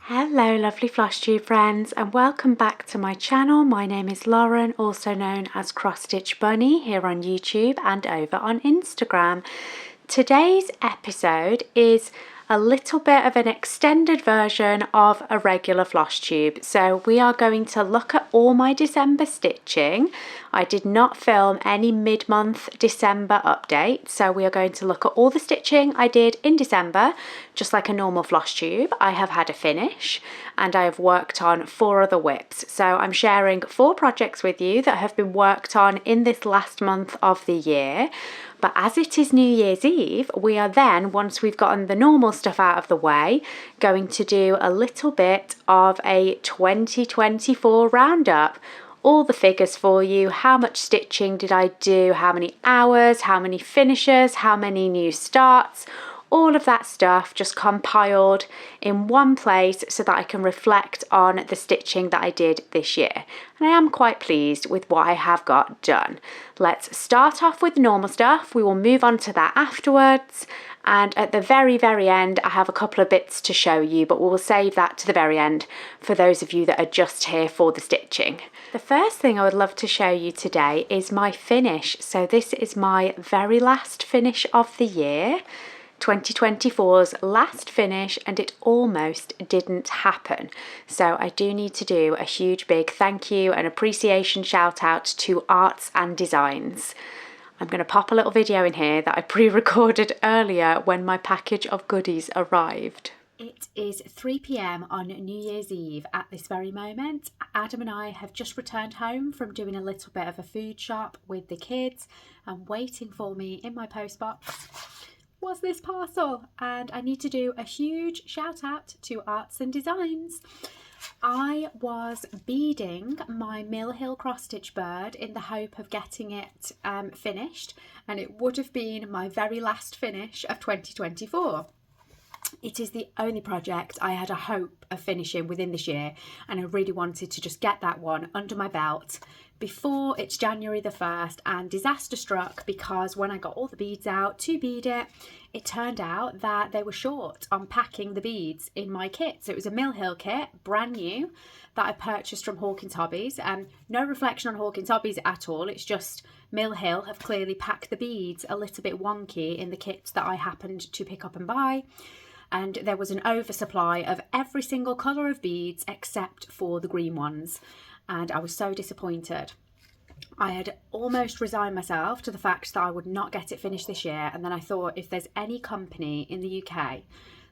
Hello lovely Flosstube friends and welcome back to my channel. My name is Lauren, also known as Cross Stitch Bunny here on YouTube and over on Instagram. Today's episode is a little bit of an extended version of a regular Flosstube. So we are going to look at all my December stitching. I did not film any mid-month December update, so we are going to look at all the stitching I did in December, just like a normal Flosstube. I have had a finish and I have worked on 4 other whips. So I'm sharing 4 projects with you that have been worked on in this last month of the year. But as it is New Year's Eve, we are then, once we've gotten the normal stuff out of the way, going to do a little bit of a 2024 roundup. All the figures for you, how much stitching did I do, how many hours, how many finishes, how many new starts, all of that stuff just compiled in one place so that I can reflect on the stitching that I did this year. And I am quite pleased with what I have got done. Let's start off with normal stuff. We will move on to that afterwards. And at the very end, I have a couple of bits to show you, but we will save that to the very end for those of you that are just here for the stitching. The first thing I would love to show you today is my finish. So this is my very last finish of the year. 2024's last finish, and it almost didn't happen. So I do need to do a huge big thank you and appreciation shout out to Arts and Designs. I'm going to pop a little video in here that I pre-recorded earlier when my package of goodies arrived. It is 3 p.m. on New Year's Eve at this very moment. Adam and I have just returned home from doing a little bit of a food shop with the kids, and waiting for me in my post box was this parcel, and I need to do a huge shout out to Arts and Designs. I was beading my Mill Hill cross stitch bird in the hope of getting it finished, and it would have been my very last finish of 2024. It is the only project I had a hope of finishing within this year, and I really wanted to just get that one under my belt before it's January the 1st, and disaster struck because when I got all the beads out to bead it, it turned out that they were short on packing the beads in my kit. So it was a Mill Hill kit, brand new, that I purchased from Hawkins Hobbies. No reflection on Hawkins Hobbies at all, it's just Mill Hill have clearly packed the beads a little bit wonky in the kit that I happened to pick up and buy. And there was an oversupply of every single colour of beads except for the green ones. And I was so disappointed. I had almost resigned myself to the fact that I would not get it finished this year. And then I thought, if there's any company in the UK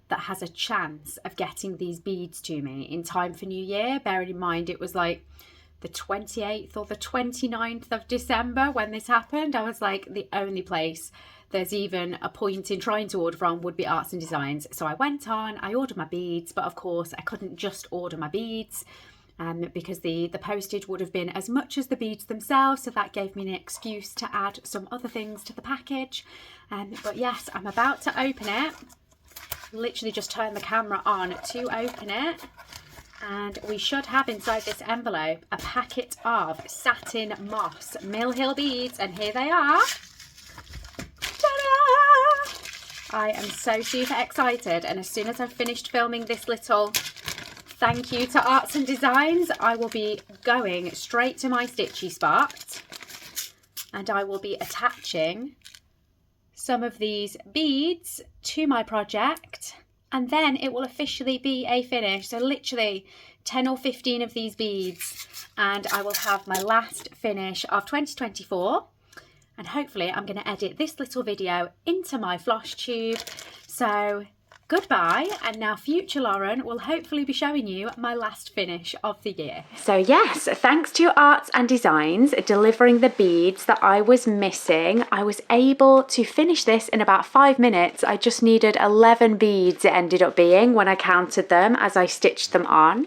that has a chance of getting these beads to me in time for New Year, bearing in mind it was like the 28th or the 29th of December when this happened, I was like, the only place there's even a point in trying to order from would be Arts and Designs. So I went on, I ordered my beads, but of course I couldn't just order my beads because the postage would have been as much as the beads themselves, so that gave me an excuse to add some other things to the package. But yes, I'm about to open it. Literally just turn the camera on to open it. And we should have inside this envelope a packet of satin moss Mill Hill beads, and here they are. Ta-da! I am so super excited, and as soon as I've finished filming this little thank you to Arts and Designs, I will be going straight to my stitchy spot and I will be attaching some of these beads to my project, and then it will officially be a finish. So literally 10 or 15 of these beads and I will have my last finish of 2024. And hopefully I'm going to edit this little video into my Flosstube. So goodbye, and now future Lauren will hopefully be showing you my last finish of the year. So yes, thanks to Arts and Designs delivering the beads that I was missing, I was able to finish this in about 5 minutes. I just needed 11 beads it ended up being when I counted them as I stitched them on.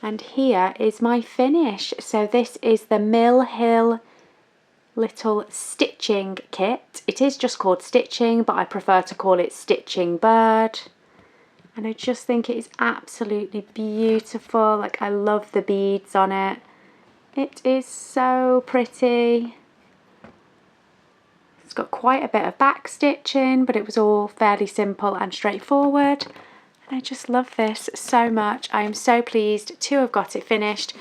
And here is my finish. So this is the Mill Hill little stitching kit. It is just called stitching, but I prefer to call it stitching bird, and I just think it is absolutely beautiful. Like, I love the beads on it. It is so pretty. It's got quite a bit of back stitching, but it was all fairly simple and straightforward. I just love this so much. I am so pleased to have got it finished.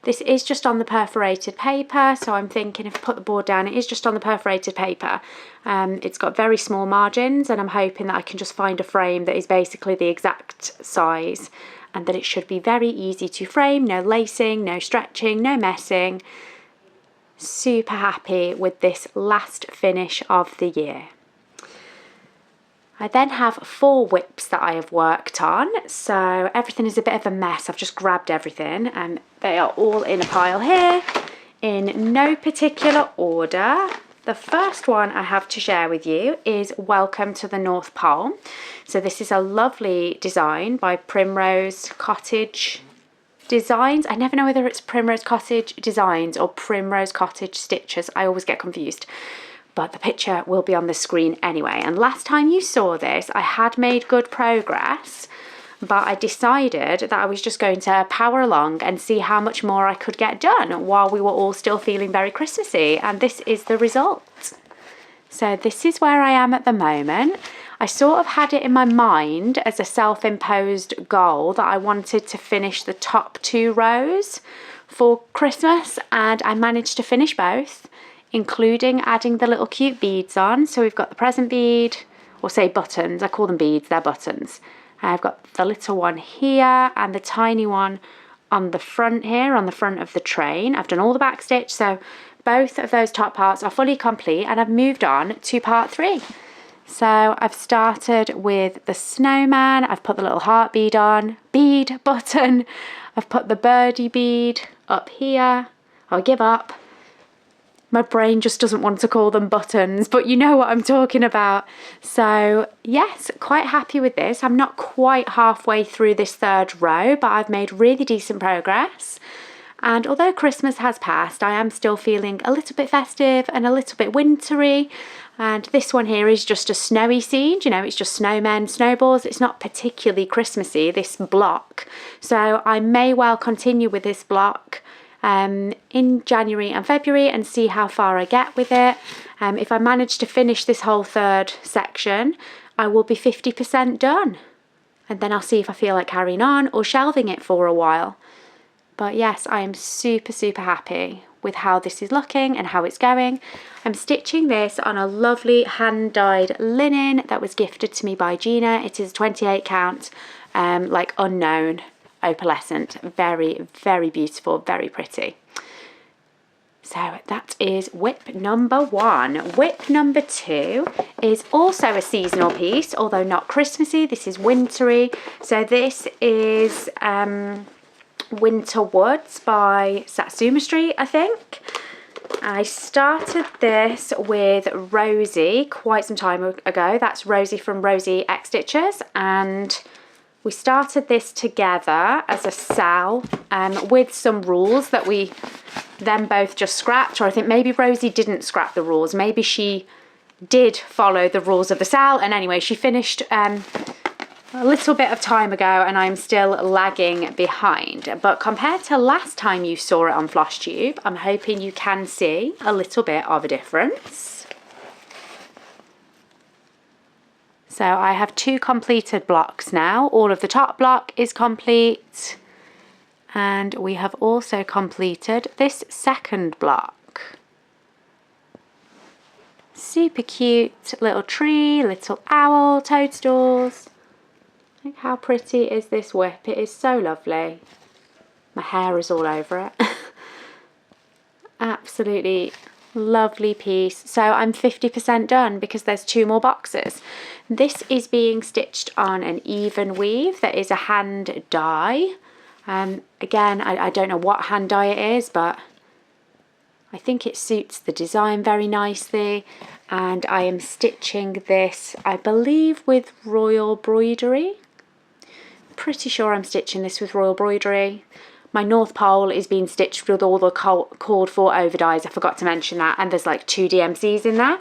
This is just on the perforated paper, so I'm thinking if I put the board down, it is just on the perforated paper. It's got very small margins, and I'm hoping that I can just find a frame that is basically the exact size, and that it should be very easy to frame. No lacing, no stretching, no messing. Super happy with this last finish of the year. I then have 4 whips that I have worked on, so everything is a bit of a mess. I've just grabbed everything and they are all in a pile here in no particular order. The first one I have to share with you is Welcome to the North Pole. So this is a lovely design by Primrose Cottage Designs. I never know whether it's Primrose Cottage Designs or Primrose Cottage Stitches. I always get confused. But the picture will be on the screen anyway. And last time you saw this, I had made good progress, but I decided that I was just going to power along and see how much more I could get done while we were all still feeling very Christmassy. And this is the result. So this is where I am at the moment. I sort of had it in my mind as a self-imposed goal that I wanted to finish the top 2 rows for Christmas, and I managed to finish both, including adding the little cute beads on. So we've got the present bead, or say buttons, I call them beads, they're buttons. I've got the little one here and the tiny one on the front here, on the front of the train. I've done all the back stitch, so both of those top parts are fully complete, and I've moved on to part 3. So I've started with the snowman, I've put the little heart bead on, bead button, I've put the birdie bead up here. I'll give up. My brain just doesn't want to call them buttons, but you know what I'm talking about. So yes, quite happy with this. I'm not quite halfway through this 3rd row, but I've made really decent progress. And although Christmas has passed, I am still feeling a little bit festive and a little bit wintry. And this one here is just a snowy scene, you know, it's just snowmen, snowballs. It's not particularly Christmassy, this block. So I may well continue with this block in January and February and see how far I get with it. If I manage to finish this whole 3rd section, I will be 50% done. And then I'll see if I feel like carrying on or shelving it for a while. But yes, I am super, super happy with how this is looking and how it's going. I'm stitching this on a lovely hand-dyed linen that was gifted to me by Gina. It is 28 count, like unknown opalescent. Very, very beautiful, very pretty. So that is whip number 1. Whip number 2 is also a seasonal piece, although not Christmassy. This is wintry. So this is Winter Woods by Satsuma Street, I think. I started this with Rosie quite some time ago. That's Rosie from Rosie X Stitches, and we started this together as a cell with some rules that we then both just scrapped, or I think maybe Rosie didn't scrap the rules. Maybe she did follow the rules of the cell, and anyway, she finished a little bit of time ago, and I'm still lagging behind. But compared to last time you saw it on Flosstube, I'm hoping you can see a little bit of a difference. So I have 2 completed blocks now. All of the top block is complete, and we have also completed this 2nd block. Super cute little tree, little owl, toadstools. Look how pretty is this whip. It is so lovely. My hair is all over it. Absolutely lovely piece. So I'm 50% done because there's 2 more boxes. This is being stitched on an even weave. That is a hand dye. Again, I don't know what hand dye it is, but I think it suits the design very nicely. And I am stitching this, I believe, with Royal Broidery. Pretty sure I'm stitching this with Royal Broidery. My North Pole is being stitched with all the called for overdyes. I forgot to mention that, and there's like 2 DMCs in there.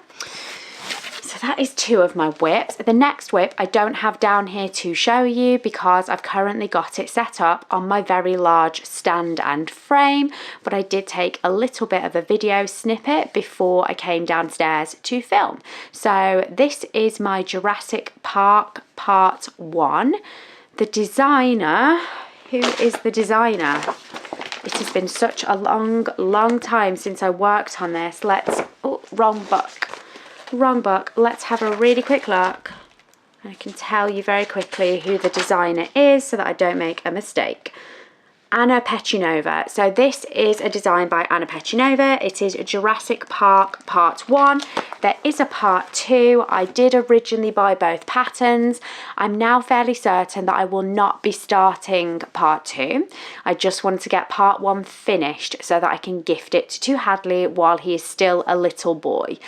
So that is 2 of my whips. The next whip I don't have down here to show you because I've currently got it set up on my very large stand and frame, but I did take a little bit of a video snippet before I came downstairs to film. So this is my Jurassic Park Part 1. The designer, who is the designer? It has been such a long time since I worked on this. Oh, wrong book. Let's have a really quick look. I can tell you very quickly who the designer is so that I don't make a mistake. Anna Petunova. So this is a design by Anna Petunova. It is Jurassic Park Part 1. There is a Part 2. I did originally buy both patterns. I'm now fairly certain that I will not be starting Part 2. I just want to get Part 1 finished so that I can gift it to Hadley while he is still a little boy.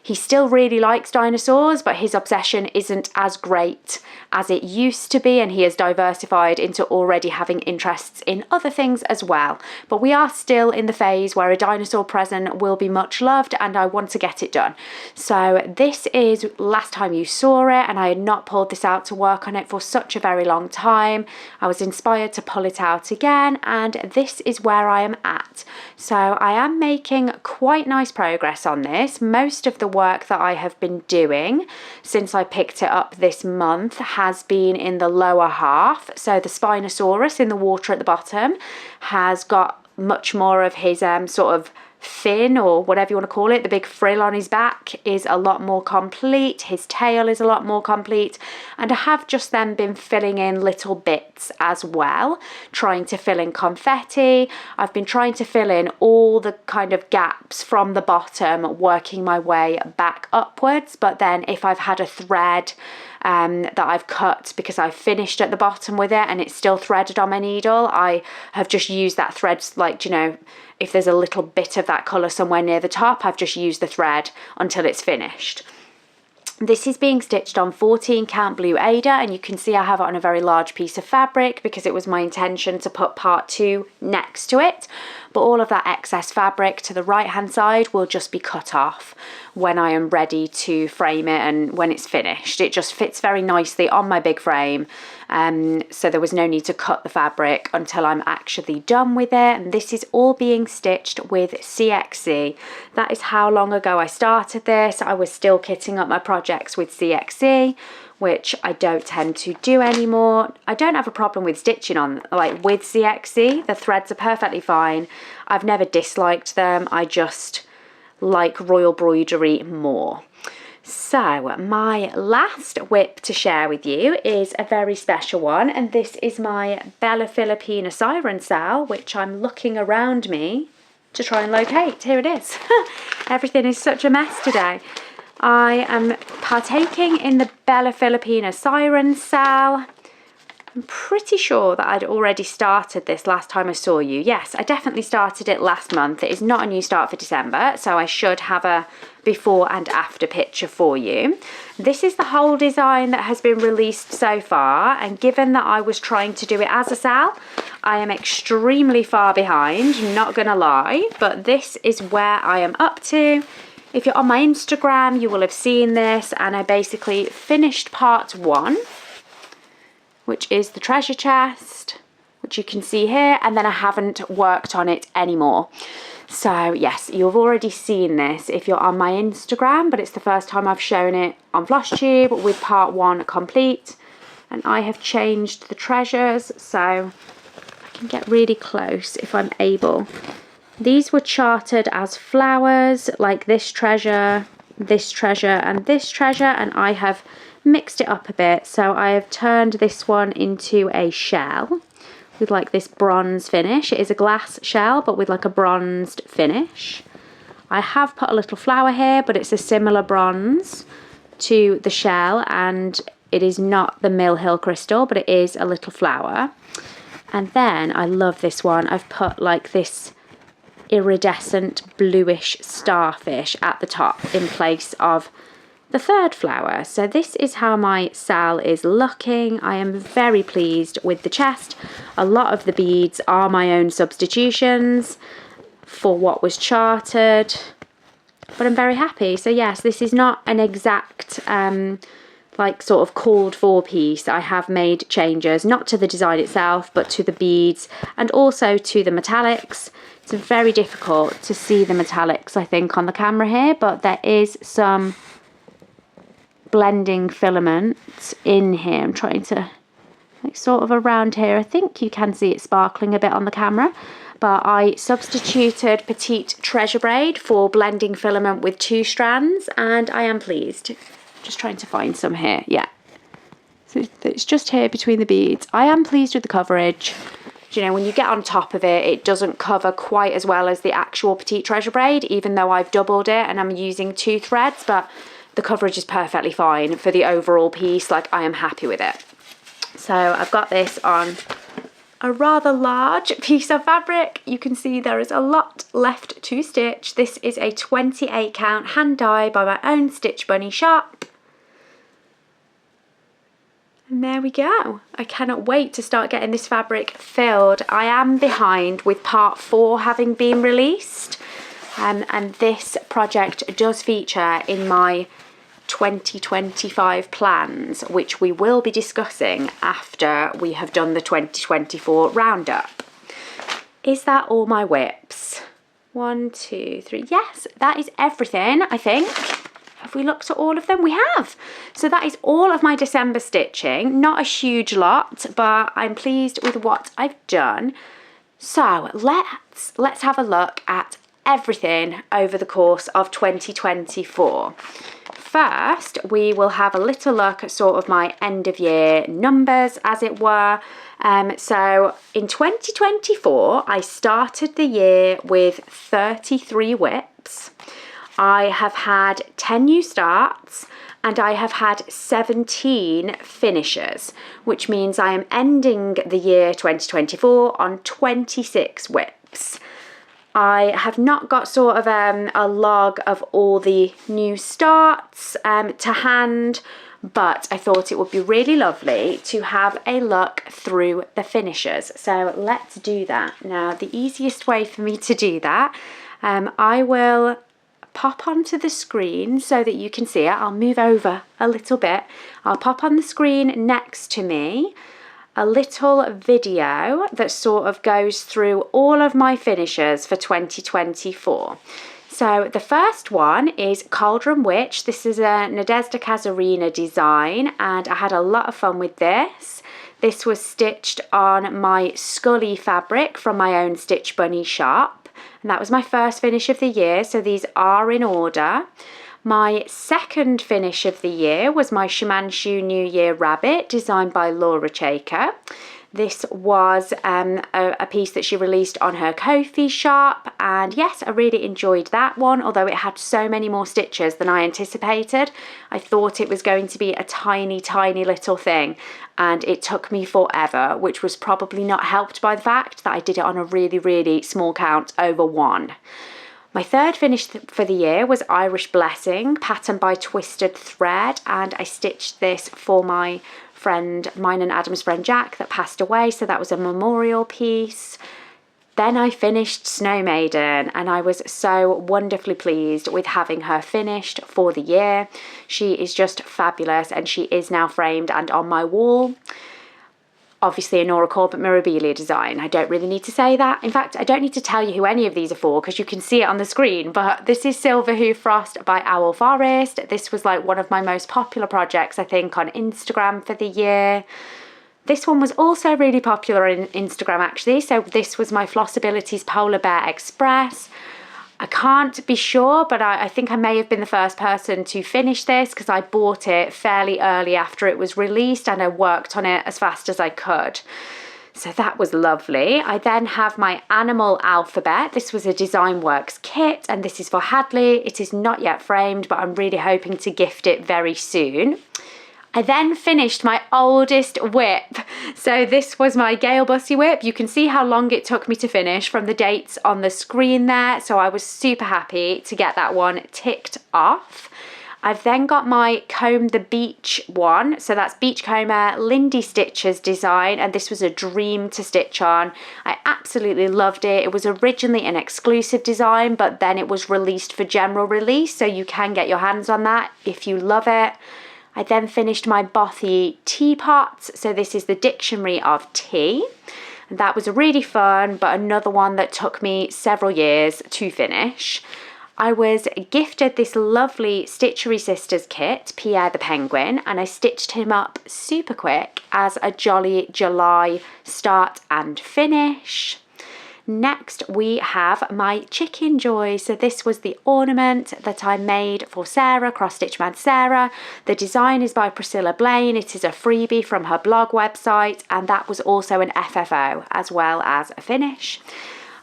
He still really likes dinosaurs, but his obsession isn't as great as it used to be, and he has diversified into already having interests in other things as well. But we are still in the phase where a dinosaur present will be much loved, and I want to get it done. So this is last time you saw it, and I had not pulled this out to work on it for such a very long time. I was inspired to pull it out again, and this is where I am at. So I am making quite nice progress on this. Most of the work that I have been doing since I picked it up this month has been in the lower half. So the Spinosaurus in the water at the bottom has got much more of his sort of fin, or whatever you want to call it. The big frill on his back is a lot more complete. His tail is a lot more complete. And I have just then been filling in little bits as well, trying to fill in confetti. I've been trying to fill in all the kind of gaps from the bottom, working my way back upwards. But then if I've had a thread that I've cut because I've finished at the bottom with it and it's still threaded on my needle, I have just used that thread, like, you know, if there's a little bit of that colour somewhere near the top, I've just used the thread until it's finished. This is being stitched on 14 count blue Ada, and you can see I have it on a very large piece of fabric because it was my intention to put Part 2 next to it. But all of that excess fabric to the right hand side will just be cut off when I am ready to frame it and when it's finished. It just fits very nicely on my big frame, so there was no need to cut the fabric until I'm actually done with it. And this is all being stitched with CXC. That is how long ago I started this. I was still kitting up my projects with CXC, which I don't tend to do anymore. I don't have a problem with stitching on, like, with CXC. The threads are perfectly fine. I've never disliked them. I just like Royal Broidery more. So my last whip to share with you is a very special one, and this is my Bella Filipina Siren cell, which I'm looking around me to try and locate. Here it is. Everything is such a mess today. I am partaking in the Bella Filipina Siren cell. I'm pretty sure that I'd already started this last time I saw you. Yes, I definitely started it last month. It is not a new start for December, so I should have a before and after picture for you. This is the whole design that has been released so far, and given that I was trying to do it as a cell, I am extremely far behind, not gonna lie, but this is where I am up to. If you're on my Instagram, you will have seen this, and I basically finished Part 1, which is the treasure chest, which you can see here, and then I haven't worked on it anymore. So yes, you've already seen this if you're on my Instagram, but it's the first time I've shown it on Flosstube with Part 1 complete. And I have changed the treasures, so I can get really close if I'm able. These were charted as flowers, like this treasure, and this treasure, and I have mixed it up a bit. So I have turned this one into a shell with like this bronze finish. It is a glass shell, but with like a bronzed finish. I have put a little flower here, but it's a similar bronze to the shell, and it is not the Mill Hill crystal, but it is a little flower. And then I love this one. I've put like this iridescent bluish starfish at the top in place of the third flower. So this is how my cell is looking. I am very pleased with the chest. A lot of the beads are my own substitutions for what was charted, but I'm very happy. So yes, this is not an exact like sort of called for piece. I have made changes, not to the design itself, but to the beads and also to the metallics. It's very difficult to see the metallics, I think, on the camera here, but there is some blending filaments in here. I'm trying to like sort of around here. I think you can see it sparkling a bit on the camera, but I substituted Petite Treasure Braid for blending filament with 2 strands, and I am pleased. Just trying to find some here. Yeah, so it's just here between the beads. I am pleased with the coverage. You know, when you get on top of it, it doesn't cover quite as well as the actual Petite Treasure Braid, even though I've doubled it and I'm using 2 threads, but the coverage is perfectly fine for the overall piece. Like, I am happy with it. So I've got this on a rather large piece of fabric. You can see there is a lot left to stitch. This is a 28 count hand dye by my own Stitch Bunny shop. And there we go. I cannot wait to start getting this fabric filled. I am behind with part 4 having been released. And this project does feature in my 2025 plans, which we will be discussing after we have done the 2024 roundup. Is that all my whips? 1, 2, 3. Yes, that is everything, I think. Have we looked at all of them? We have. So that is all of my December stitching. Not a huge lot, but I'm pleased with what I've done. So let's have a look at everything over the course of 2024. First, we will have a little look at sort of my end of year numbers, as it were. So in 2024, I started the year with 33 whips. I have had 10 new starts and I have had 17 finishes, which means I am ending the year 2024 on 26 whips. I have not got sort of a log of all the new starts to hand, but I thought it would be really lovely to have a look through the finishes. So let's do that. Now, the easiest way for me to do that, I will pop onto the screen so that you can see it. I'll move over a little bit. I'll pop on the screen next to me a little video that sort of goes through all of my finishes for 2024. So the first one is Cauldron Witch. This is a Nadezhda Kazarina design and I had a lot of fun with this. This was stitched on my Scully fabric from my own Stitch Bunny shop. And that was my first finish of the year, so these are in order. My second finish of the year was my Shimanshu New Year Rabbit, designed by Laura Chaker. This was a piece that she released on her Ko-fi shop, and yes, I really enjoyed that one, although it had so many more stitches than I anticipated. I thought it was going to be a tiny, tiny little thing, and it took me forever, which was probably not helped by the fact that I did it on a really, really small count over 1. My third finish for the year was Irish Blessing, patterned by Twisted Thread, and I stitched this for my friend, mine and Adam's friend Jack, that passed away, so that was a memorial piece. Then I finished Snow Maiden, and I was so wonderfully pleased with having her finished for the year. She is just fabulous, and she is now framed and on my wall. Obviously a Nora Corbett Mirabilia design. I don't really need to say that. In fact, I don't need to tell you who any of these are for because you can see it on the screen, but this is Silver Hoof Frost by Owl Forest. This was like one of my most popular projects, I think, on Instagram for the year. This one was also really popular on Instagram, actually. So this was my Flossabilities Polar Bear Express. I can't be sure, but I think I may have been the first person to finish this because I bought it fairly early after it was released and I worked on it as fast as I could. So that was lovely. I then have my Animal Alphabet. This was a Design Works kit and this is for Hadley. It is not yet framed, but I'm really hoping to gift it very soon. I then finished my oldest whip. So this was my Gale Bussy whip. You can see how long it took me to finish from the dates on the screen there. So I was super happy to get that one ticked off. I've then got my Comb the Beach one. So that's Beachcomber Lindy Stitcher's design. And this was a dream to stitch on. I absolutely loved it. It was originally an exclusive design, but then it was released for general release. So you can get your hands on that if you love it. I then finished my Bothy Teapots, so this is the Dictionary of Tea, and that was really fun, but another one that took me several years to finish. I was gifted this lovely Stitchery Sisters kit, Pierre the Penguin, and I stitched him up super quick as a jolly July start and finish. Next we have my Chicken Joy. So this was the ornament that I made for Sarah, Cross Stitch Man Sarah. The design is by Priscilla Blaine. It is a freebie from her blog website, and that was also an FFO as well as a finish.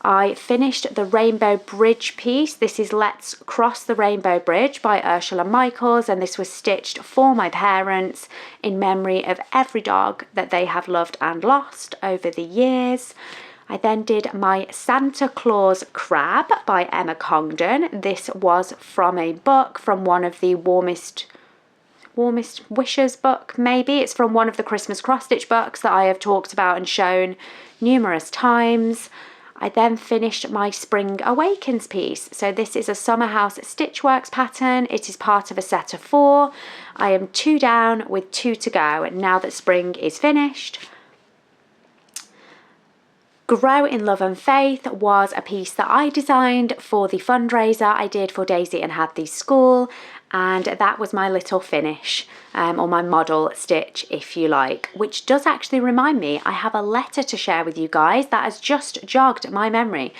I finished the Rainbow Bridge piece. This is Let's Cross the Rainbow Bridge by Ursula Michaels, and this was stitched for my parents in memory of every dog that they have loved and lost over the years. I then did my Santa Claus Crab by Emma Congdon. This was from a book from one of the Warmest Wishes book, maybe. It's from one of the Christmas cross-stitch books that I have talked about and shown numerous times. I then finished my Spring Awakens piece. So this is a Summer House Stitchworks pattern. It is part of a set of 4. I am 2 down with 2 to go now that spring is finished. Grow in Love and Faith was a piece that I designed for the fundraiser I did for Daisy and Hadley's school, and that was my little finish, or my model stitch if you like, which does actually remind me I have a letter to share with you guys that has just jogged my memory.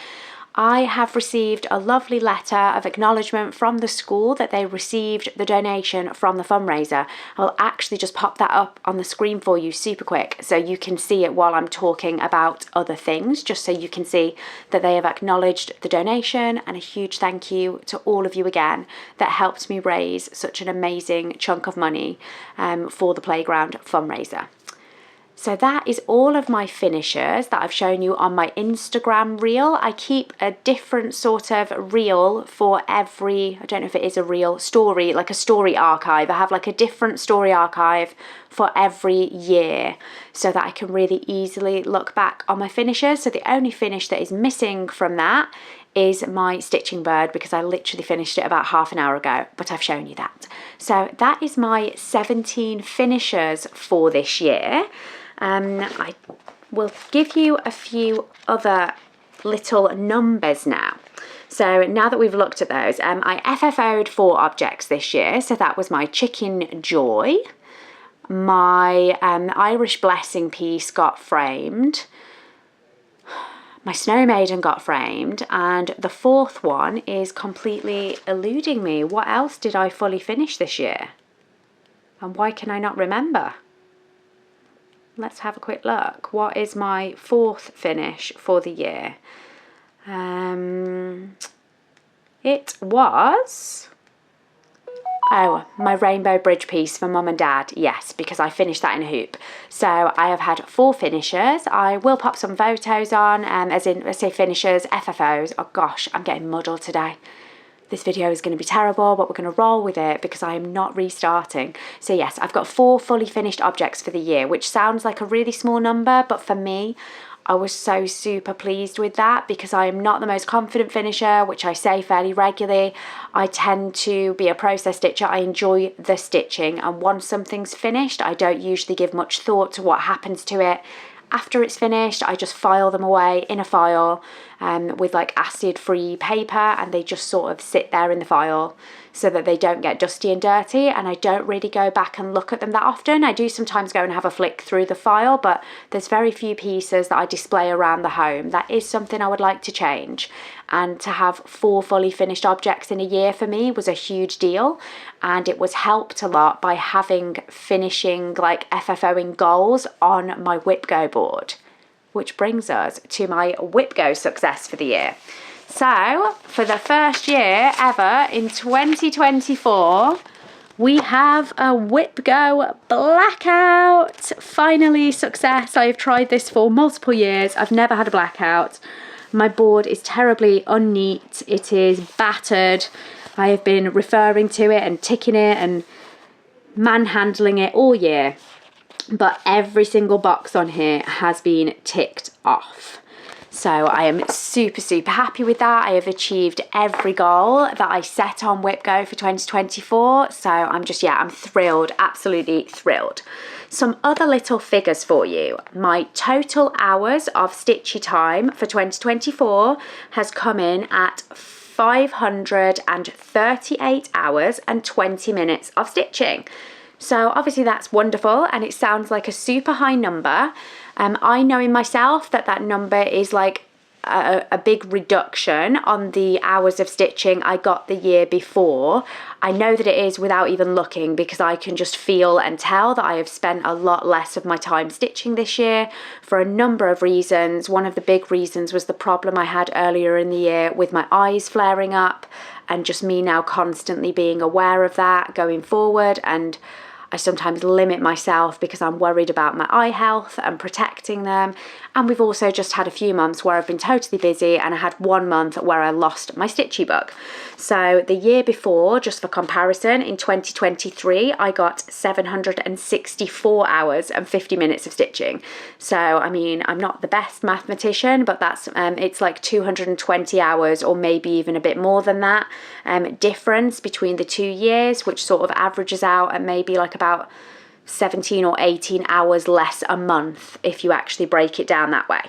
I have received a lovely letter of acknowledgement from the school that they received the donation from the fundraiser. I'll actually just pop that up on the screen for you super quick so you can see it while I'm talking about other things, just so you can see that they have acknowledged the donation, and a huge thank you to all of you again that helped me raise such an amazing chunk of money for the playground fundraiser. So that is all of my finishers that I've shown you on my Instagram reel. I keep a different sort of reel for every, I don't know if it is a reel, story, like a story archive. I have like a different story archive for every year so that I can really easily look back on my finishers. So the only finish that is missing from that is my stitching bird, because I literally finished it about half an hour ago, but I've shown you that. So that is my 17 finishers for this year. I will give you a few other little numbers now. So now that we've looked at those, I FFO'd 4 objects this year. So that was my Chicken Joy, my Irish Blessing piece got framed, my Snow Maiden got framed, and the 4th one is completely eluding me. What else did I fully finish this year? And why can I not remember? Let's have a quick look. What is my 4th finish for the year? It was... Oh, my Rainbow Bridge piece for Mum and Dad. Yes, because I finished that in a hoop. So I have had 4 finishers. I will pop some photos on, as in, let's say finishers, FFOs. Oh gosh, I'm getting muddled today. This video is going to be terrible, but we're going to roll with it because I am not restarting. So yes, I've got 4 fully finished objects for the year, which sounds like a really small number, but for me, I was so super pleased with that because I am not the most confident finisher, which I say fairly regularly. I tend to be a process stitcher. I enjoy the stitching, and once something's finished, I don't usually give much thought to what happens to it. After it's finished, I just file them away in a file with like acid-free paper, and they just sort of sit there in the file so that they don't get dusty and dirty, and I don't really go back and look at them that often. I do sometimes go and have a flick through the file, but there's very few pieces that I display around the home. That is something I would like to change, and to have 4 fully finished objects in a year for me was a huge deal, and it was helped a lot by having finishing like FFOing goals on my WhipGo board, which brings us to my WhipGo success for the year. So, for the first year ever in 2024, we have a WhipGo blackout. Finally, success. I've tried this for multiple years. I've never had a blackout. My board is terribly unneat. It is battered. I have been referring to it and ticking it and manhandling it all year. But every single box on here has been ticked off. So I am super, super happy with that. I have achieved every goal that I set on WhipGo for 2024. So I'm thrilled, absolutely thrilled. Some other little figures for you. My total hours of stitchy time for 2024 has come in at 538 hours and 20 minutes of stitching. So obviously that's wonderful, and it sounds like a super high number. I know in myself that number is like a big reduction on the hours of stitching I got the year before. I know that it is without even looking, because I can just feel and tell that I have spent a lot less of my time stitching this year for a number of reasons. One of the big reasons was the problem I had earlier in the year with my eyes flaring up, and just me now constantly being aware of that going forward. And I sometimes limit myself because I'm worried about my eye health and protecting them. And we've also just had a few months where I've been totally busy, and I had 1 month where I lost my stitchy bug. So the year before, just for comparison, in 2023, I got 764 hours and 50 minutes of stitching. So, I mean, I'm not the best mathematician, but that's it's like 220 hours, or maybe even a bit more than that, difference between the 2 years, which sort of averages out at maybe like about 17 or 18 hours less a month if you actually break it down that way.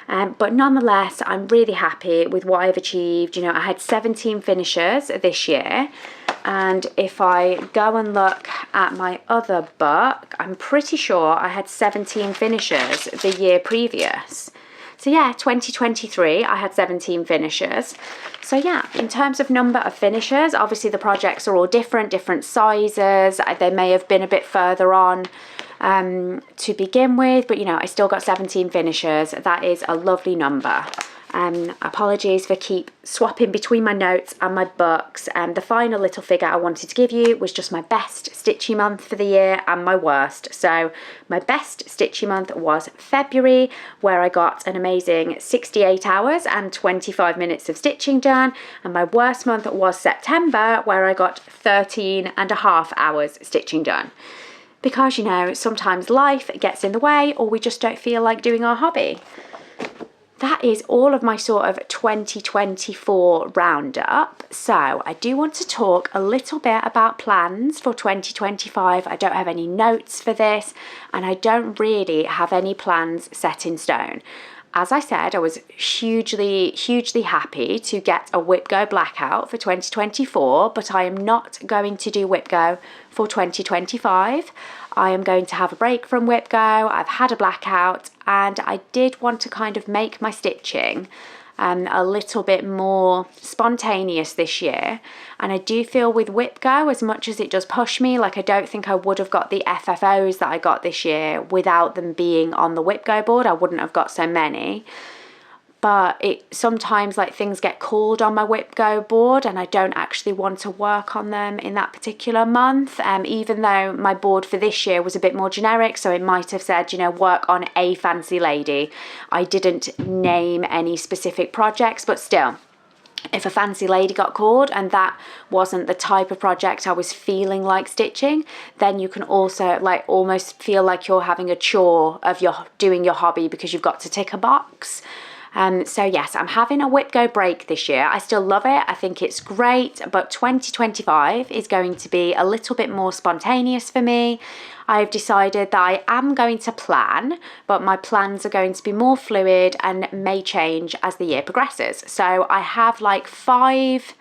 But nonetheless, I'm really happy with what I've achieved. You know, I had 17 finishers this year, and if I go and look at my other book, I'm pretty sure I had 17 finishers the year previous. So yeah, 2023, I had 17 finishers. So yeah, in terms of number of finishers, obviously the projects are all different sizes. They may have been a bit further on to begin with, but you know, I still got 17 finishers. That is a lovely number. Apologies for keep swapping between my notes and my books. The final little figure I wanted to give you was just my best stitchy month for the year and my worst. So my best stitchy month was February, where I got an amazing 68 hours and 25 minutes of stitching done. And my worst month was September, where I got 13 and a half hours stitching done. Because, you know, sometimes life gets in the way, or we just don't feel like doing our hobby. That is all of my sort of 2024 roundup. So I do want to talk a little bit about plans for 2025. I don't have any notes for this, and I don't really have any plans set in stone. As I said, I was hugely happy to get a WhipGo Blackout for 2024, but I am not going to do WhipGo for 2025. I am going to have a break from WhipGo. I've had a blackout, and I did want to kind of make my stitching a little bit more spontaneous this year. And I do feel with WhipGo, as much as it does push me, like I don't think I would have got the FFOs that I got this year without them being on the WhipGo board. I wouldn't have got so many. But it sometimes, like, things get called on my WhipGo board, and I don't actually want to work on them in that particular month, even though my board for this year was a bit more generic, so it might have said, you know, work on a fancy lady. I didn't name any specific projects, but still, if a fancy lady got called and that wasn't the type of project I was feeling like stitching, then you can also like almost feel like you're having a chore of doing your hobby because you've got to tick a box. So yes, I'm having a WhipGo break this year. I still love it. I think it's great, but 2025 is going to be a little bit more spontaneous for me. I've decided that I am going to plan, but my plans are going to be more fluid and may change as the year progresses. So I have like 5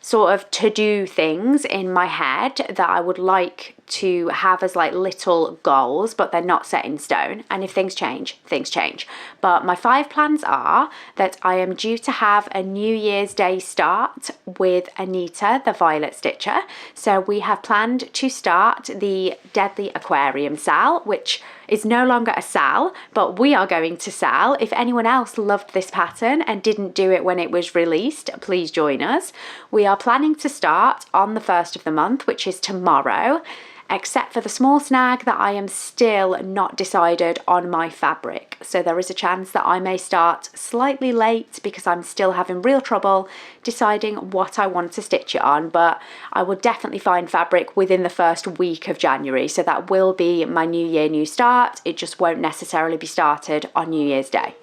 sort of to-do things in my head that I would like to have as like little goals, but they're not set in stone. And if things change, things change. But my 5 plans are that I am due to have a New Year's Day start with Anita, the Violet Stitcher. So we have planned to start the Deadly Aquarium Sal, which is no longer a sal, but we are going to sal. If anyone else loved this pattern and didn't do it when it was released, please join us. We are planning to start on the 1st of the month, which is tomorrow, except for the small snag that I am still not decided on my fabric. So there is a chance that I may start slightly late because I'm still having real trouble deciding what I want to stitch it on, but I will definitely find fabric within the first week of January. So that will be my New Year, new start. It just won't necessarily be started on New Year's Day.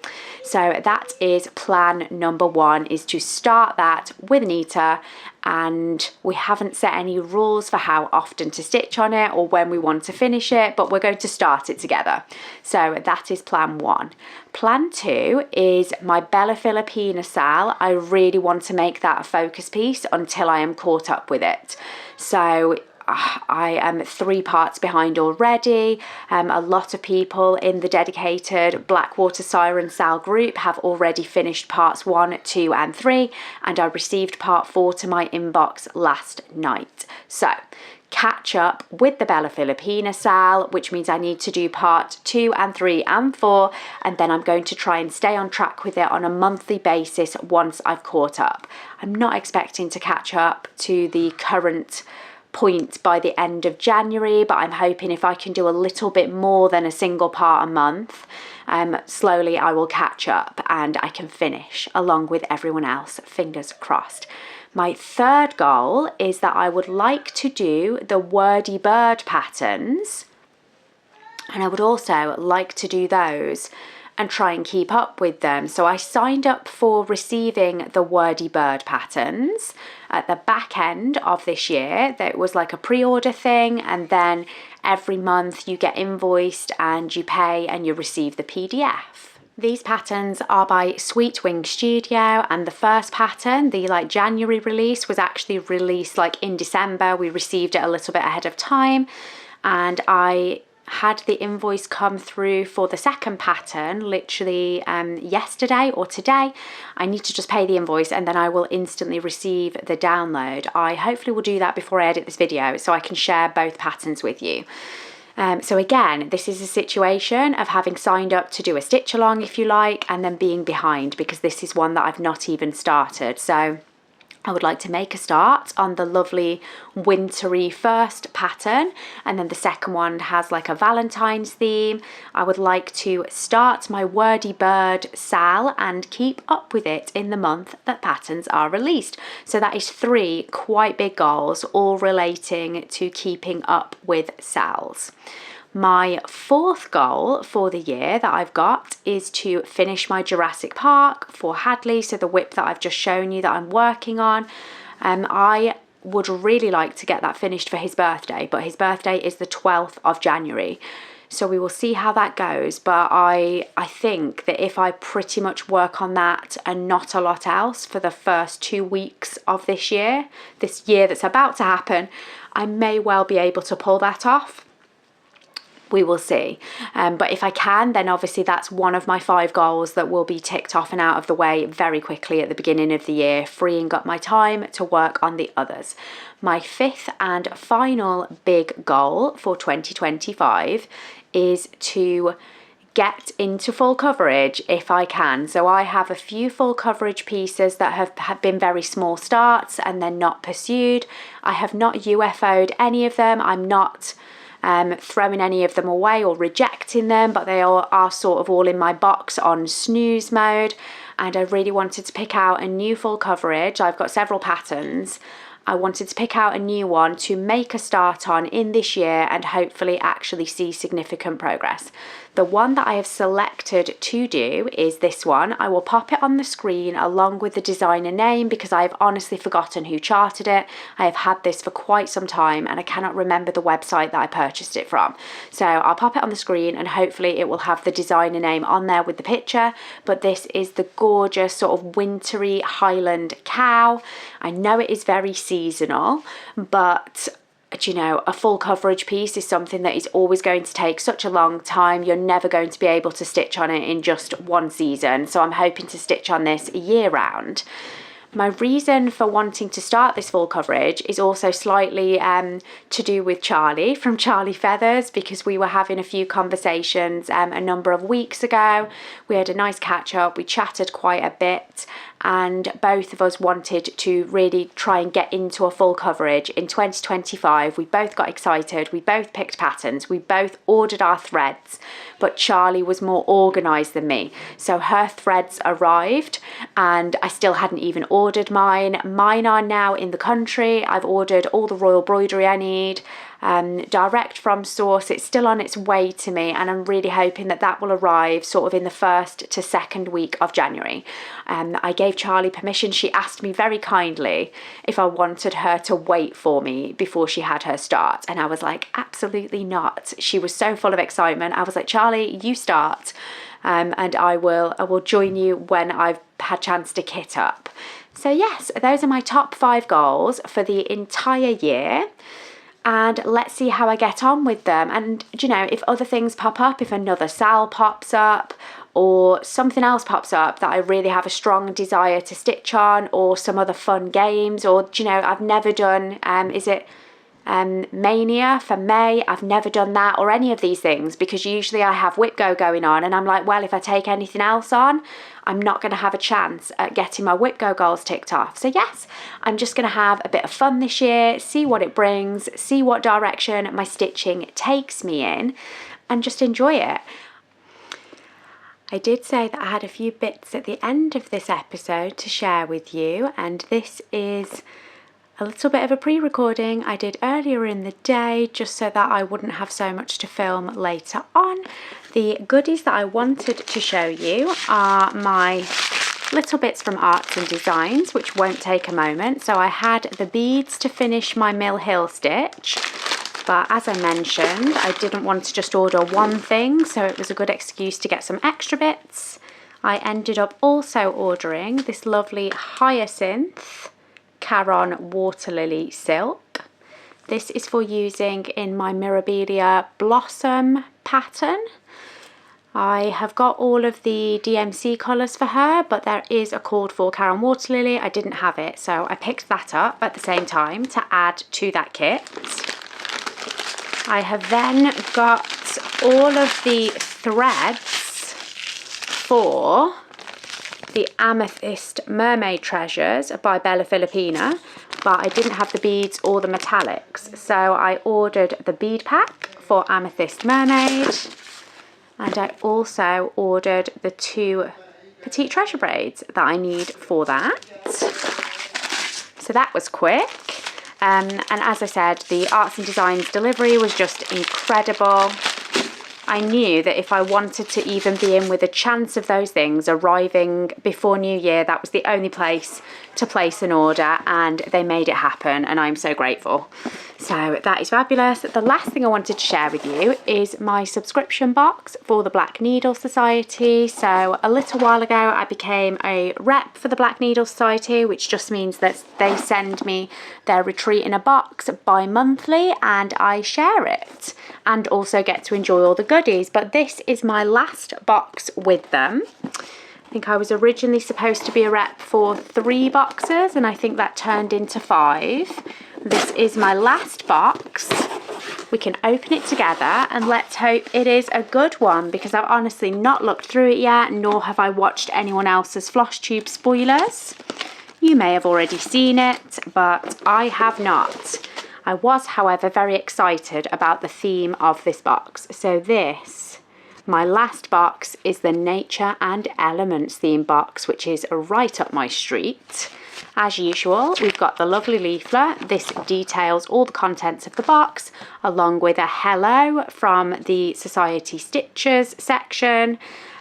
So that is plan number one, is to start that with Anita, and we haven't set any rules for how often to stitch on it or when we want to finish it, but we're going to start it together. So that is plan one. Plan two is my Bella Filipina sal. I really want to make that a focus piece until I am caught up with it. So I am 3 parts behind already. A lot of people in the dedicated Blackwater Siren Sal group have already finished parts 1, 2 and 3, and I received part 4 to my inbox last night. So catch up with the Bella Filipina sal, which means I need to do part 2 and 3 and 4, and then I'm going to try and stay on track with it on a monthly basis once I've caught up. I'm not expecting to catch up to the current point by the end of January, but I'm hoping if I can do a little bit more than a single part a month, slowly I will catch up and I can finish along with everyone else, fingers crossed. My third goal is that I would like to do the Wordy bird patterns, and I would also like to do those and try and keep up with them. So I signed up for receiving the Wordy bird patterns at the back end of this year. That was like a pre-order thing, and then every month you get invoiced and you pay and you receive the PDF. These patterns are by Sweet Wing Studio, and the first pattern, the January release, was actually released in December. We received it a little bit ahead of time, and I had the invoice come through for the second pattern literally yesterday or today. I need to just pay the invoice and then I will instantly receive the download. I hopefully will do that before I edit this video so I can share both patterns with you. So again, this is a situation of having signed up to do a stitch along, if you like, and then being behind because this is one that I've not even started. So I would like to make a start on the lovely wintry first pattern, and then the second one has a Valentine's theme. I would like to start my Wordy bird sal and keep up with it in the month that patterns are released. So that is 3 quite big goals, all relating to keeping up with sals. My fourth goal for the year that I've got is to finish my Jurassic Park for Hadley, so the whip that I've just shown you that I'm working on. I would really like to get that finished for his birthday, but his birthday is the 12th of January. So we will see how that goes, but I think that if I pretty much work on that and not a lot else for the first 2 weeks of this year that's about to happen, I may well be able to pull that off. We will see. But if I can, then obviously that's one of my 5 goals that will be ticked off and out of the way very quickly at the beginning of the year, freeing up my time to work on the others. My 5th and final big goal for 2025 is to get into full coverage if I can. So I have a few full coverage pieces that have been very small starts and then not pursued. I have not UFO'd any of them. I'm not throwing any of them away or rejecting them, but they are sort of all in my box on snooze mode, and I really wanted to pick out a new full coverage. I've got several patterns. I wanted to pick out a new one to make a start on in this year and hopefully actually see significant progress. The one that I have selected to do is this one. I will pop it on the screen along with the designer name because I've honestly forgotten who charted it. I have had this for quite some time and I cannot remember the website that I purchased it from. So I'll pop it on the screen and hopefully it will have the designer name on there with the picture. But this is the gorgeous sort of wintry Highland cow. I know it is very seasonal, but you know, a full coverage piece is something that is always going to take such a long time. You're never going to be able to stitch on it in just one season. So I'm hoping to stitch on this year round. My reason for wanting to start this full coverage is also slightly to do with Charlie from Charlie Feathers, because we were having a few conversations a number of weeks ago. We had a nice catch up, we chatted quite a bit, and both of us wanted to really try and get into a full coverage in 2025. We both got excited, we both picked patterns, we both ordered our threads, but Charlie was more organised than me. So her threads arrived and I still hadn't even ordered mine. Mine are now in the country. I've ordered all the royal embroidery I need. direct from source. It's still on its way to me, and I'm really hoping that that will arrive sort of in the 1st to 2nd week of January. I gave Charlie permission. She asked me very kindly if I wanted her to wait for me before she had her start, and I was like, absolutely not. She was so full of excitement. I was like, Charlie, you start, and I will join you when I've had chance to kit up. So yes, those are my top 5 goals for the entire year. And let's see how I get on with them. And, you know, if other things pop up, if another sale pops up or something else pops up that I really have a strong desire to stitch on, or some other fun games, or, you know, I've never done, Mania for May. I've never done that, or any of these things, because usually I have Whip Go going on, and I'm like, well, if I take anything else on, I'm not going to have a chance at getting my Whip Go goals ticked off. So yes, I'm just going to have a bit of fun this year, see what it brings, see what direction my stitching takes me in, and just enjoy it. I did say that I had a few bits at the end of this episode to share with you, and this is a little bit of a pre-recording I did earlier in the day, just so that I wouldn't have so much to film later on. The goodies that I wanted to show you are my little bits from Arts and Designs, which won't take a moment. So I had the beads to finish my Mill Hill stitch, but as I mentioned, I didn't want to just order one thing, so it was a good excuse to get some extra bits. I ended up also ordering this lovely Hyacinth Caron Water Lily silk. This is for using in my Mirabilia Blossom pattern. I have got all of the DMC colours for her, but there is a called for Caron Water Lily. I didn't have it, so I picked that up at the same time to add to that kit. I have then got all of the threads for the Amethyst Mermaid Treasures by Bella Filipina, but I didn't have the beads or the metallics, so I ordered the bead pack for Amethyst Mermaid, and I also ordered the 2 petite treasure braids that I need for that. So that was quick. And as I said, the Arts and Designs delivery was just incredible. I knew that if I wanted to even be in with a chance of those things arriving before New Year, that was the only place to place an order, and they made it happen, and I'm so grateful. So that is fabulous. The last thing I wanted to share with you is my subscription box for the Black Needle Society. So a little while ago I became a rep for the Black Needle Society, which just means that they send me their retreat in a box bi-monthly and I share it and also get to enjoy all the goodies. But this is my last box with them. I think I was originally supposed to be a rep for 3 boxes, and I think that turned into 5. This is my last box. We can open it together and let's hope it is a good one, because I've honestly not looked through it yet, nor have I watched anyone else's Flosstube spoilers. You may have already seen it, but I have not. I was, however, very excited about the theme of this box. So this, my last box, is the Nature and Elements theme box, which is right up my street. As usual, we've got the lovely leaflet. This details all the contents of the box, along with a hello from the Society Stitchers section,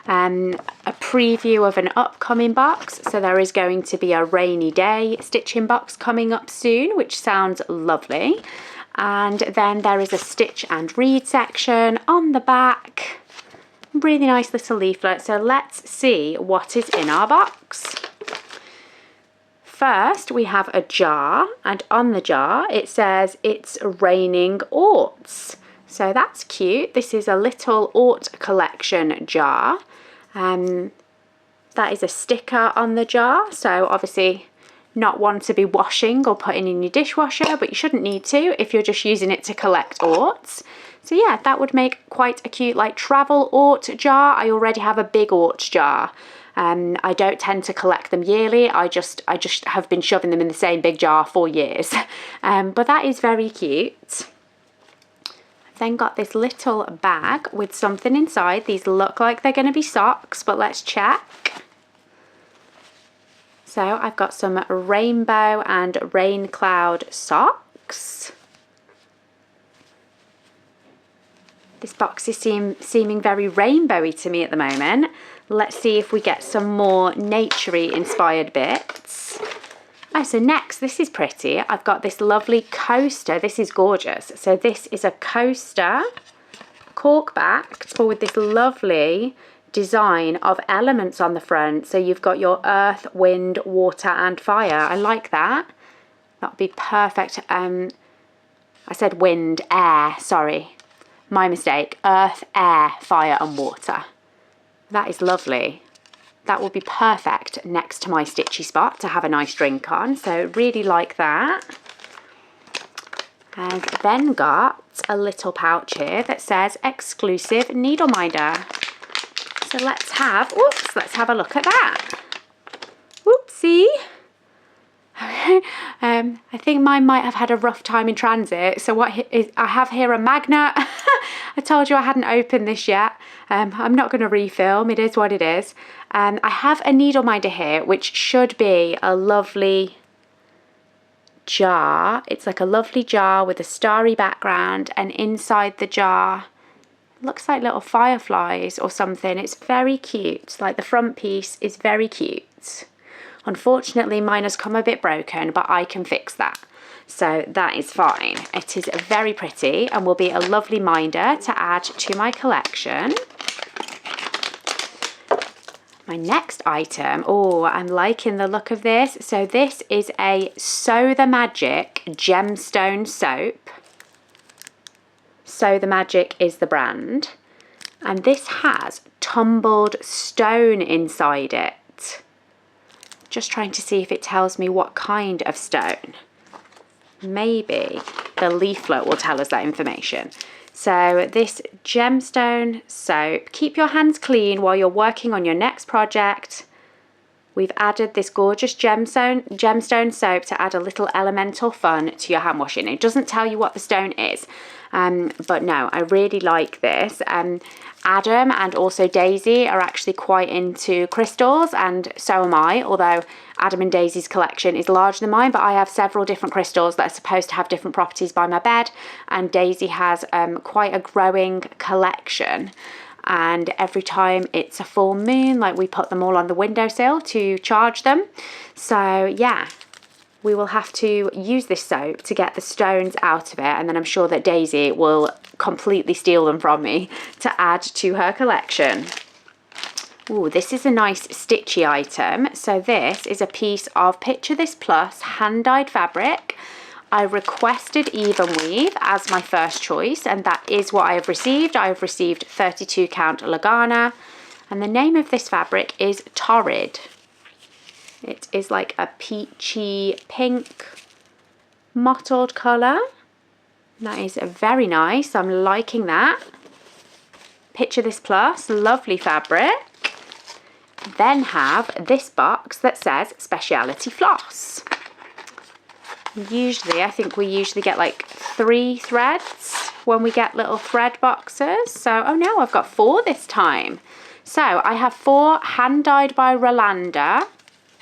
a preview of an upcoming box. So there is going to be a rainy day stitching box coming up soon, which sounds lovely. And then there is a stitch and read section on the back. Really nice little leaflet. So let's see what is in our box. First, we have a jar, and on the jar it says it's raining orts. So that's cute. This is a little ort collection jar. That is a sticker on the jar, so obviously not one to be washing or putting in your dishwasher, but you shouldn't need to if you're just using it to collect orts. So yeah, that would make quite a cute like travel ort jar. I already have a big ort jar. I don't tend to collect them yearly. I just have been shoving them in the same big jar for years. But that is very cute. I've then got this little bag with something inside. These look like they're going to be socks, but let's check. So I've got some rainbow and rain cloud socks. This box is seeming very rainbowy to me at the moment. Let's see if we get some more naturey inspired bits. Oh, so next, this is pretty. I've got this lovely coaster. This is gorgeous. So this is a coaster, cork backed, but with this lovely design of elements on the front. So you've got your earth, wind, water and fire. I like that. That would be perfect. I said wind, air, sorry. My mistake. Earth, air, fire and water. That is lovely. That will be perfect next to my stitchy spot to have a nice drink on. So really like that. I've then got a little pouch here that says exclusive needle minder. So let's have a look at that. Whoopsie. I think mine might have had a rough time in transit. So I have here a magnet. I told you I hadn't opened this yet. I'm not going to refilm. It is what it is. I have a needle minder here, which should be a lovely jar. It's like a lovely jar with a starry background, and inside the jar looks like little fireflies or something. It's very cute. Like the front piece is very cute. Unfortunately, mine has come a bit broken, but I can fix that. So that is fine. It is very pretty and will be a lovely minder to add to my collection. My next item, oh, I'm liking the look of this. So this is a Sew the Magic gemstone soap. Sew the Magic is the brand. And this has tumbled stone inside it. Just trying to see if it tells me what kind of stone. Maybe the leaflet will tell us that information. So this gemstone soap, keep your hands clean while you're working on your next project. We've added this gorgeous gemstone soap to add a little elemental fun to your hand washing. It doesn't tell you what the stone is, but no, I really like this. Adam and also Daisy are actually quite into crystals, and so am I, although Adam and Daisy's collection is larger than mine, but I have several different crystals that are supposed to have different properties by my bed, and Daisy has quite a growing collection. And every time it's a full moon, like, we put them all on the windowsill to charge them. So yeah, we will have to use this soap to get the stones out of it, and then I'm sure that Daisy will completely steal them from me to add to her collection. Ooh, this is a nice stitchy item. So this is a piece of Picture This Plus hand-dyed fabric. I requested even weave as my first choice, and that is what I have received. I have received 32 count Lagana, and the name of this fabric is Torrid. It is like a peachy pink mottled colour. That is very nice. I'm liking that. Picture This Plus, lovely fabric. Then have this box that says Speciality Floss. Usually, I think we usually get like 3 threads when we get little thread boxes. So, oh no, I've got 4 this time. So I have 4 hand-dyed by Rolanda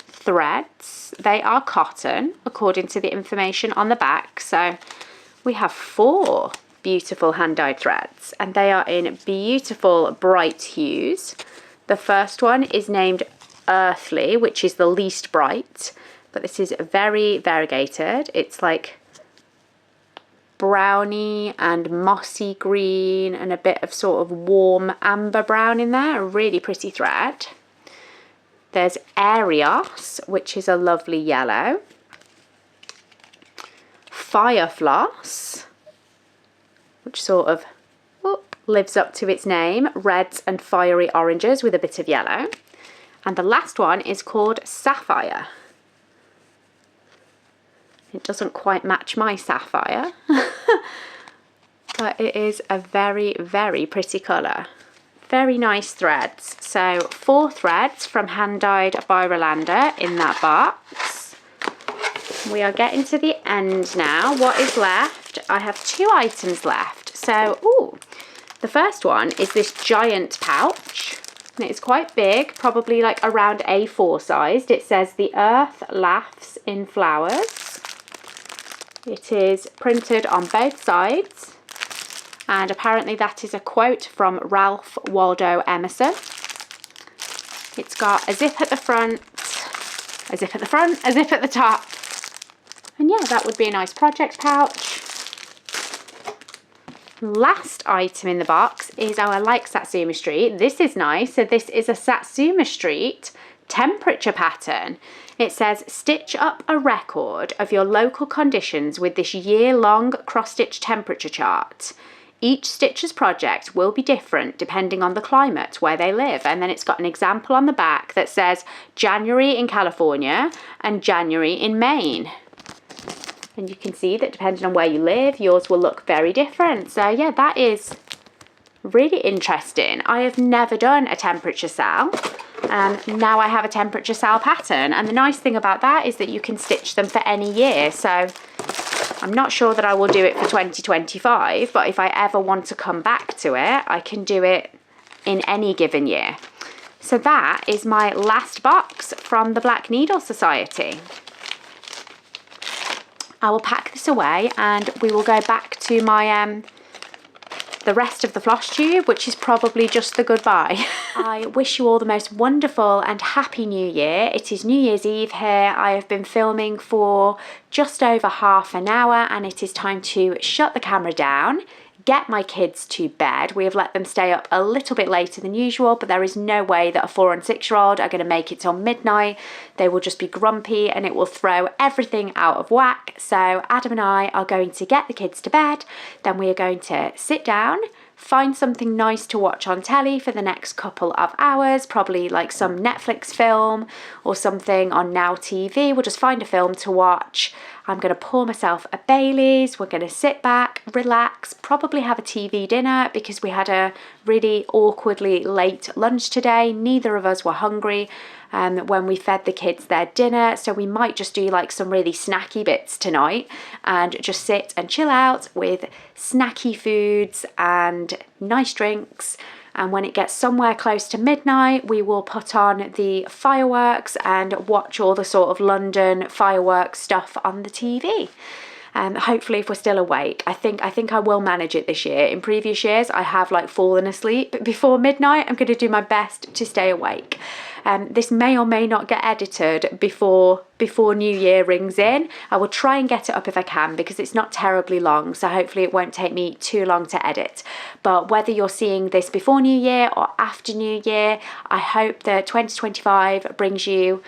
threads. They are cotton, according to the information on the back. So we have 4 beautiful hand-dyed threads, and they are in beautiful bright hues. The first one is named Earthly, which is the least bright, but this is very variegated. It's like browny and mossy green and a bit of sort of warm amber brown in there. A really pretty thread. There's Arios, which is a lovely yellow. Fire Floss, which sort of lives up to its name. Reds and fiery oranges with a bit of yellow. And the last one is called Sapphire. It doesn't quite match my sapphire, but it is a very, very pretty colour. Very nice threads. So 4 threads from Hand Dyed by Rolanda in that box. We are getting to the end now. What is left? I have 2 items left. So, ooh, the first one is this giant pouch. And it's quite big, probably like around A4 sized. It says The Earth Laughs in Flowers. It is printed on both sides, And apparently that is a quote from Ralph Waldo Emerson. It's got a zip at the front, a zip at the front, a zip at the top. And yeah, that would be a nice project pouch. Last item in the box is, oh, I like Satsuma Street. This is nice. So this is a Satsuma Street temperature pattern. It says, stitch up a record of your local conditions with this year-long cross-stitch temperature chart. Each stitcher's project will be different depending on the climate where they live. And then it's got an example on the back that says January in California and January in Maine. And you can see that depending on where you live, yours will look very different. So yeah, that is really interesting. I have never done a temperature cell. Now I have a temperature cell pattern. And the nice thing about that is that you can stitch them for any year. So I'm not sure that I will do it for 2025, but if I ever want to come back to it, I can do it in any given year. So that is my last box from the Black Needle Society. I will pack this away and we will go back to my the rest of the Flosstube, which is probably just the goodbye. I wish you all the most wonderful and happy New Year. It is New Year's Eve here. I have been filming for just over half an hour and it is time to shut the camera down, get my kids to bed. We have let them stay up a little bit later than usual, but there is no way that a 4- and 6-year-old are going to make it till midnight. They will just be grumpy and it will throw everything out of whack. So Adam and I are going to get the kids to bed. Then we are going to sit down, find something nice to watch on telly for the next couple of hours, probably like some Netflix film or something on Now TV. We'll just find a film to watch. I'm going to pour myself a Baileys. We're going to sit back, relax, probably have a TV dinner because we had a really awkwardly late lunch today. Neither of us were hungry when we fed the kids their dinner, so we might just do like some really snacky bits tonight and just sit and chill out with snacky foods and nice drinks. And when it gets somewhere close to midnight, we will put on the fireworks and watch all the sort of London fireworks stuff on the TV. Hopefully if we're still awake. I think I will manage it this year. In previous years I have like fallen asleep before midnight. I'm going to do my best to stay awake. This may or may not get edited before New Year rings in. I will try and get it up if I can because it's not terribly long, so hopefully it won't take me too long to edit. But whether you're seeing this before New Year or after New Year, I hope that 2025 brings you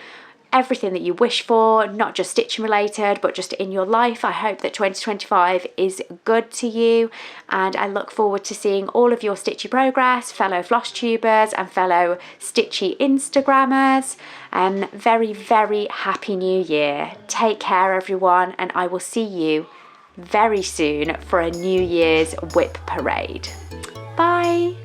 everything that you wish for, not just stitching related, but just in your life. I hope that 2025 is good to you, and I look forward to seeing all of your stitchy progress, fellow Flosstubers and fellow stitchy Instagrammers. Very, very happy New Year. Take care, everyone, and I will see you very soon for a New Year's whip parade. Bye.